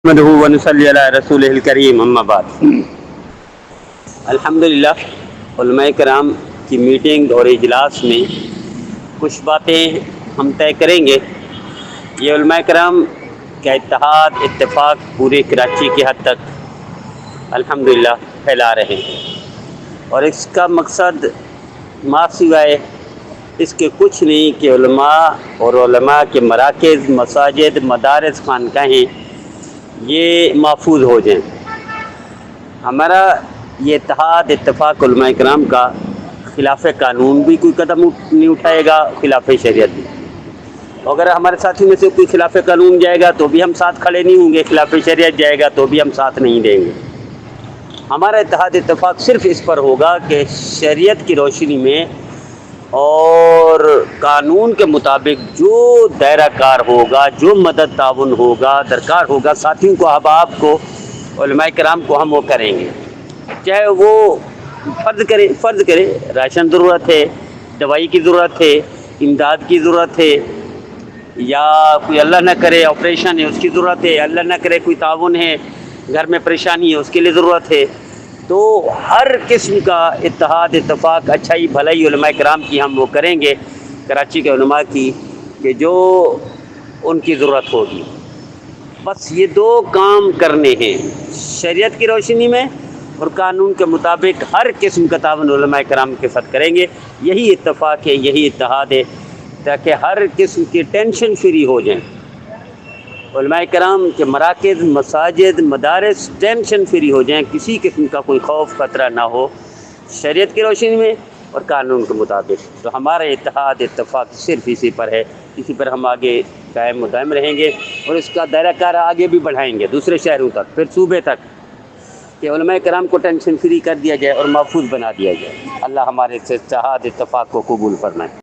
نحمدہ ونصلی علی رسولہ الکریم اما بعد۔ الحمدللہ علماء کرام کی میٹنگ اور اجلاس میں کچھ باتیں ہم طے کریں گے۔ یہ علماء کرام کا اتفاق پورے کراچی کی حد تک الحمدللہ پھیلا رہے ہیں، اور اس کا مقصد ما سوائے اس کے کچھ نہیں کہ علماء اور علماء کے مراکز، مساجد، مدارس، خانقاہیں یہ محفوظ ہو جائیں۔ ہمارا یہ اتفاق علماء کرام کا خلاف قانون بھی کوئی قدم نہیں اٹھائے گا، خلاف شریعت بھی۔ اگر ہمارے ساتھی میں سے کوئی خلاف قانون جائے گا تو بھی ہم ساتھ کھڑے نہیں ہوں گے، خلاف شریعت جائے گا تو بھی ہم ساتھ نہیں دیں گے۔ ہمارا اتفاق صرف اس پر ہوگا کہ شریعت کی روشنی میں اور قانون کے مطابق جو دائرہ کار ہوگا، جو مدد تعاون ہوگا، درکار ہوگا، ساتھیوں کو، احباب کو، علماء کرام کو ہم وہ کریں گے۔ چاہے وہ فرض کرے راشن ضرورت ہے، دوائی کی ضرورت ہے، امداد کی ضرورت ہے، یا کوئی اللہ نہ کرے آپریشن ہے اس کی ضرورت ہے، اللہ نہ کرے کوئی تعاون ہے، گھر میں پریشانی ہے اس کے لیے ضرورت ہے، تو ہر قسم کا اتفاق اچھائی بھلائی علماء کرام کی ہم وہ کریں گے، کراچی کے علماء کی، کہ جو ان کی ضرورت ہوگی۔ بس یہ دو کام کرنے ہیں، شریعت کی روشنی میں اور قانون کے مطابق ہر قسم کا تعاون علماء کرام کے ساتھ کریں گے۔ یہی اتفاق ہے، یہی اتحاد ہے، تاکہ ہر قسم کی ٹینشن فری ہو جائیں۔ علماء کرام کے مراکز، مساجد، مدارس ٹینشن فری ہو جائیں، کسی قسم کا کوئی خوف خطرہ نہ ہو، شریعت کی روشنی میں اور قانون کے مطابق۔ تو ہمارا اتفاق صرف اسی پر ہے، اسی پر ہم آگے قائم و دائم رہیں گے، اور اس کا دائرہ کار آگے بھی بڑھائیں گے دوسرے شہروں تک، پھر صوبے تک، کہ علماء کرام کو ٹینشن فری کر دیا جائے اور محفوظ بنا دیا جائے۔ اللہ ہمارے اتحاد اتفاق کو قبول فرمائے۔